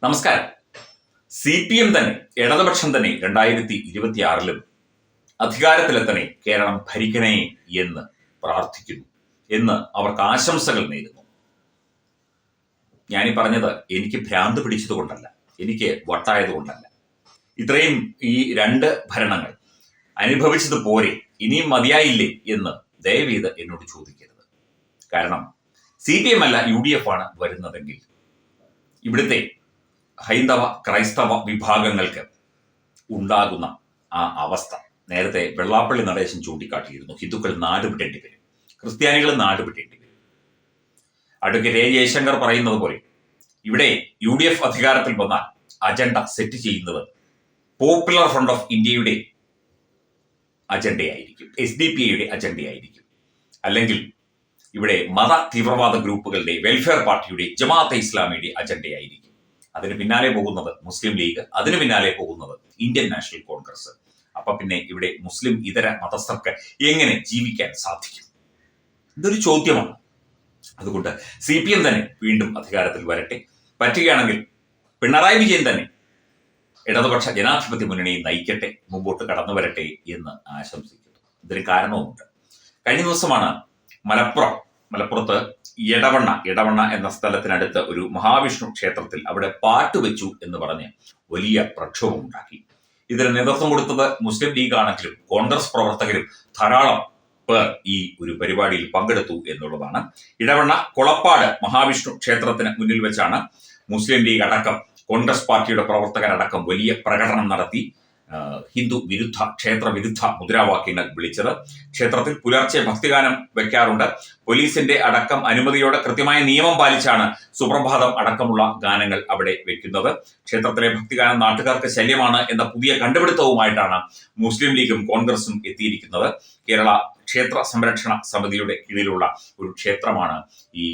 നമസ്കാരം. CPM തന്നെ, ഇടതുപക്ഷം തന്നെ 2026-ലും അധികാരത്തിലെത്തണേ, കേരളം ഭരിക്കണേ എന്ന് പ്രാർത്ഥിക്കുന്നു, എന്ന് അവർക്ക് ആശംസകൾ നേരുന്നു. ഞാനീ പറഞ്ഞത് എനിക്ക് ഭ്രാന്ത് പിടിച്ചതുകൊണ്ടല്ല, എനിക്ക് വട്ടായതുകൊണ്ടല്ല. ഇത്രയും ഈ രണ്ട് ഭരണങ്ങൾ അനുഭവിച്ചത് പോരെ, ഇനിയും മതിയായില്ലേ എന്ന് ദയവീത് എന്നോട് ചോദിക്കരുത്. കാരണം CPM അല്ല UDF ആണ് വരുന്നതെങ്കിൽ ഇവിടുത്തെ ഹൈന്ദവ ക്രൈസ്തവ വിഭാഗങ്ങൾക്ക് ഉണ്ടാകുന്ന ആ അവസ്ഥ നേരത്തെ വെള്ളാപ്പള്ളി നടേശൻ ചൂണ്ടിക്കാട്ടിയിരുന്നു. ഹിന്ദുക്കൾ നാടുവിടേണ്ടി വരും, ക്രിസ്ത്യാനികൾ നാടുവിടേണ്ടി വരും. Advocate A. ജയശങ്കർ പറയുന്നത് പോലെ ഇവിടെ UDF അധികാരത്തിൽ വന്നാൽ അജണ്ട സെറ്റ് ചെയ്യുന്നത് പോപ്പുലർ ഫ്രണ്ട് ഓഫ് ഇന്ത്യയുടെ അജണ്ടയായിരിക്കും, SDPIയുടെ അജണ്ടയായിരിക്കും. അല്ലെങ്കിൽ ഇവിടെ മത തീവ്രവാദ ഗ്രൂപ്പുകളുടെ, വെൽഫെയർ പാർട്ടിയുടെ, ജമാഅത്തെ ഇസ്ലാമിയുടെ അജണ്ടയായിരിക്കും. അതിന് പിന്നാലെ പോകുന്നത് മുസ്ലിം ലീഗ്, അതിന് പിന്നാലെ പോകുന്നത് ഇന്ത്യൻ നാഷണൽ കോൺഗ്രസ്. അപ്പൊ പിന്നെ ഇവിടെ മുസ്ലിം ഇതര മതസ്ഥർക്ക് എങ്ങനെ ജീവിക്കാൻ സാധിക്കും? ഇതൊരു ചോദ്യമാണ്. അതുകൊണ്ട് CPM തന്നെ വീണ്ടും അധികാരത്തിൽ വരട്ടെ. പറ്റുകയാണെങ്കിൽ പിണറായി വിജയൻ തന്നെ ഇടതുപക്ഷ ജനാധിപത്യ മുന്നണിയെ നയിക്കട്ടെ, മുമ്പോട്ട് കടന്നു വരട്ടെ എന്ന് ആശംസിക്കുന്നു. ഇതിന് കാരണവുമുണ്ട്. കഴിഞ്ഞ ദിവസമാണ് മലപ്പുറത്ത് ഇടവണ്ണ എന്ന സ്ഥലത്തിനടുത്ത് ഒരു മഹാവിഷ്ണു ക്ഷേത്രത്തിൽ അവിടെ പാട്ട് വെച്ചു എന്ന് പറഞ്ഞ് വലിയ പ്രക്ഷോഭം ഉണ്ടാക്കി. ഇതിന് നേതൃത്വം കൊടുത്തത് മുസ്ലിം ലീഗ് ആണെങ്കിലും കോൺഗ്രസ് പ്രവർത്തകരും ധാരാളം പേർ ഈ ഒരു പരിപാടിയിൽ പങ്കെടുത്തു എന്നുള്ളതാണ്. ഇടവണ്ണ കൊളപ്പാട് മഹാവിഷ്ണു ക്ഷേത്രത്തിന് മുന്നിൽ വെച്ചാണ് മുസ്ലിം ലീഗ് അടക്കം കോൺഗ്രസ് പാർട്ടിയുടെ പ്രവർത്തകരടക്കം വലിയ പ്രകടനം നടത്തി ഹിന്ദു വിരുദ്ധ, ക്ഷേത്ര വിരുദ്ധ മുദ്രാവാക്യങ്ങൾ വിളിച്ചത്. ക്ഷേത്രത്തിൽ പുലർച്ചെ ഭക്തിഗാനം വെക്കാറുണ്ട്. പോലീസിന്റെ അടക്കം അനുമതിയോടെ കൃത്യമായ നിയമം പാലിച്ചാണ് സുപ്രഭാതം അടക്കമുള്ള ഗാനങ്ങൾ അവിടെ വെക്കുന്നത്. ക്ഷേത്രത്തിലെ ഭക്തിഗാനം നാട്ടുകാർക്ക് ശല്യമാണ് എന്ന പുതിയ കണ്ടുപിടുത്തവുമായിട്ടാണ് മുസ്ലിം ലീഗും കോൺഗ്രസും എത്തിയിരിക്കുന്നത്. കേരള ക്ഷേത്ര സംരക്ഷണ സമിതിയുടെ കീഴിലുള്ള ഒരു ക്ഷേത്രമാണ് ഈ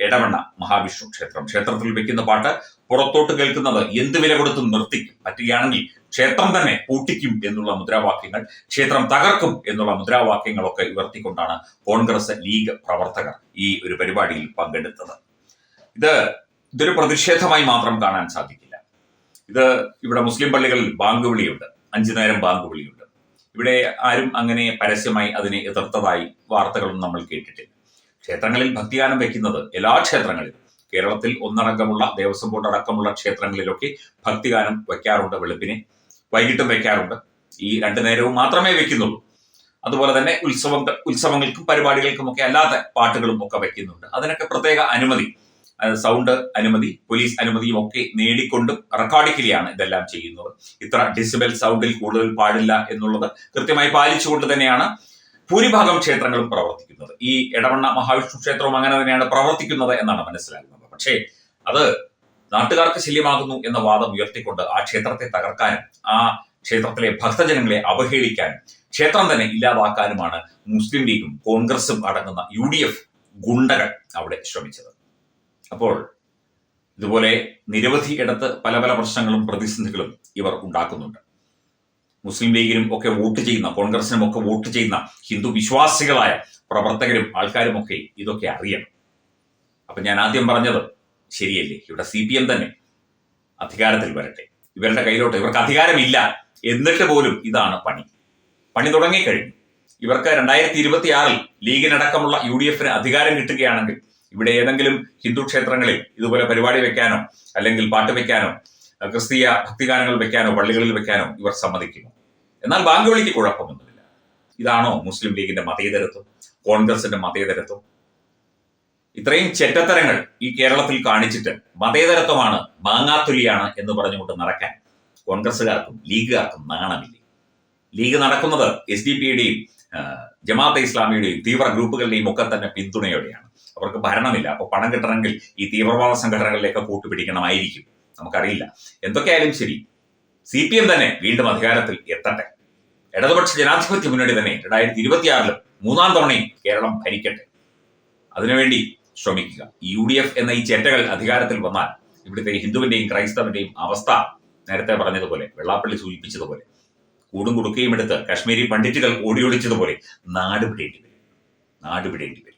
ഇടവണ്ണ മഹാവിഷ്ണു ക്ഷേത്രം. ക്ഷേത്രത്തിൽ വെക്കുന്ന പാട്ട് പുറത്തോട്ട് കേൾക്കുന്നത് എന്ത് വില കൊടുത്തും നിർത്തിക്കും, പറ്റുകയാണെങ്കിൽ ക്ഷേത്രം തന്നെ പൂട്ടിക്കും എന്നുള്ള മുദ്രാവാക്യങ്ങൾ, ക്ഷേത്രം തകർക്കും എന്നുള്ള മുദ്രാവാക്യങ്ങളൊക്കെ ഉയർത്തിക്കൊണ്ടാണ് കോൺഗ്രസ് ലീഗ് പ്രവർത്തകർ ഈ ഒരു പരിപാടിയിൽ പങ്കെടുത്തത്. ഇതൊരു പ്രതിഷേധമായി മാത്രം കാണാൻ സാധിക്കില്ല. ഇവിടെ മുസ്ലിം പള്ളികളിൽ ബാങ്ക് വിളിയുണ്ട്, 5 നേരം ബാങ്ക് വിളിയുണ്ട്. ഇവിടെ ആരും അങ്ങനെ പരസ്യമായി അതിനെ എതിർത്തതായി വാർത്തകളൊന്നും നമ്മൾ കേട്ടിട്ടില്ല. ക്ഷേത്രങ്ങളിൽ ഭക്തിഗാനം വെക്കുന്നത് എല്ലാ ക്ഷേത്രങ്ങളിലും, കേരളത്തിൽ ഒന്നടങ്കമുള്ള ദേവസ്വം ബോർഡ് അടക്കമുള്ള ക്ഷേത്രങ്ങളിലൊക്കെ ഭക്തിഗാനം വെക്കാറുണ്ട്. വെളുപ്പിനെ വൈകിട്ടും വെക്കാറുണ്ട്. ഈ 2 നേരവും മാത്രമേ വെക്കുന്നുള്ളൂ. അതുപോലെ തന്നെ ഉത്സവങ്ങൾക്കും പരിപാടികൾക്കുമൊക്കെ അല്ലാത്ത പാട്ടുകളും ഒക്കെ വെക്കുന്നുണ്ട്. അതിനൊക്കെ പ്രത്യേക അനുമതി, സൗണ്ട് അനുമതി, പോലീസ് അനുമതിയും ഒക്കെ നേടിക്കൊണ്ടും റെക്കോർഡിക്കലിയാണ് ഇതെല്ലാം ചെയ്യുന്നത്. ഇത്ര ഡെസിബൽ സൗണ്ടിൽ കൂടുതൽ പാടില്ല എന്നുള്ളത് കൃത്യമായി പാലിച്ചുകൊണ്ട് തന്നെയാണ് ഭൂരിഭാഗം ക്ഷേത്രങ്ങളും പ്രവർത്തിക്കുന്നത്. ഈ ഇടവണ്ണ മഹാവിഷ്ണു ക്ഷേത്രവും അങ്ങനെ തന്നെയാണ് പ്രവർത്തിക്കുന്നത് എന്നാണ് മനസ്സിലാക്കുന്നത്. പക്ഷേ അത് നാട്ടുകാർക്ക് ശല്യമാകുന്നു എന്ന വാദം ഉയർത്തിക്കൊണ്ട് ആ ക്ഷേത്രത്തെ തകർക്കാനും ആ ക്ഷേത്രത്തിലെ ഭക്തജനങ്ങളെ അവഹേളിക്കാനും ക്ഷേത്രം തന്നെ ഇല്ലാതാക്കാനുമാണ് മുസ്ലിം ലീഗും കോൺഗ്രസും അടങ്ങുന്ന UDF ഗുണ്ടകൾ അവിടെ ശ്രമിച്ചത്. അപ്പോൾ ഇതുപോലെ നിരവധി ഇടത്ത് പല പല പ്രശ്നങ്ങളും പ്രതിസന്ധികളും ഇവർ ഉണ്ടാക്കുന്നുണ്ട്. മുസ്ലിം ലീഗിനും ഒക്കെ വോട്ട് ചെയ്യുന്ന, കോൺഗ്രസിനും ഒക്കെ വോട്ട് ചെയ്യുന്ന ഹിന്ദു വിശ്വാസികളായ പ്രവർത്തകരും ആൾക്കാരും ഒക്കെ ഇതൊക്കെ അറിയണം. അപ്പൊ ഞാൻ ആദ്യം പറഞ്ഞത് ശരിയല്ലേ? ഇവിടെ CPM തന്നെ അധികാരത്തിൽ വരട്ടെ. ഇവരുടെ കയ്യിലോട്ട്, ഇവർക്ക് അധികാരമില്ല എന്നിട്ട് പോലും ഇതാണ് പണി തുടങ്ങിക്കഴിഞ്ഞു. ഇവർക്ക് 2026-ൽ ലീഗിനടക്കമുള്ള UDFന് അധികാരം കിട്ടുകയാണെങ്കിൽ ഇവിടെ ഏതെങ്കിലും ഹിന്ദു ക്ഷേത്രങ്ങളിൽ ഇതുപോലെ പരിപാടി വെക്കാനോ അല്ലെങ്കിൽ പാട്ട് വെക്കാനോ ക്രിസ്തീയ ഭക്തിഗാനങ്ങൾ വെക്കാനോ പള്ളികളിൽ വെക്കാനോ ഇവർ സമ്മതിക്കുമോ? എന്നാൽ ബാങ്ക് വിളിക്ക് കുഴപ്പമൊന്നുമില്ല. ഇതാണോ മുസ്ലിം ലീഗിന്റെ മതേതരത്വം, കോൺഗ്രസിന്റെ മതേതരത്വം? ഇത്രയും ചെറ്റത്തരങ്ങൾ ഈ കേരളത്തിൽ കാണിച്ചിട്ട് മതേതരത്വമാണ്, മാങ്ങാത്തൊലിയാണ് എന്ന് പറഞ്ഞുകൊണ്ട് നടക്കാൻ കോൺഗ്രസുകാർക്കും ലീഗുകാർക്കും നാണമില്ലേ? ലീഗ് നടക്കുന്നത് SDPയുടെയും ജമാഅത്തെ ഇസ്ലാമിയുടെയും തീവ്ര ഗ്രൂപ്പുകളുടെയും ഒക്കെ തന്നെ പിന്തുണയോടെയാണ്. അവർക്ക് ഭരണമില്ല. അപ്പൊ പണം കിട്ടണമെങ്കിൽ ഈ തീവ്രവാദ സംഘടനകളിലേക്ക് കൂട്ടുപിടിക്കണമായിരിക്കും, നമുക്കറിയില്ല. എന്തൊക്കെയായാലും ശരി, CPM തന്നെ വീണ്ടും അധികാരത്തിൽ എത്തട്ടെ. ഇടതുപക്ഷ ജനാധിപത്യ മുന്നണി തന്നെ 2026-ലും 3-ാം തവണയും കേരളം ഭരിക്കട്ടെ. അതിനുവേണ്ടി ശ്രമിക്കുക. UDF എന്ന ഈ ചെറ്റകൾ അധികാരത്തിൽ വന്നാൽ ഇവിടുത്തെ ഹിന്ദുവിന്റെയും ക്രൈസ്തവന്റെയും അവസ്ഥ നേരത്തെ പറഞ്ഞതുപോലെ, വെള്ളാപ്പള്ളി സൂചിപ്പിച്ചതുപോലെ, കൂടും കുടുക്കയും എടുത്ത് കാശ്മീരി പണ്ഡിറ്റുകൾ ഓടിയൊളിച്ചതുപോലെ നാടുവിടേണ്ടി വരും.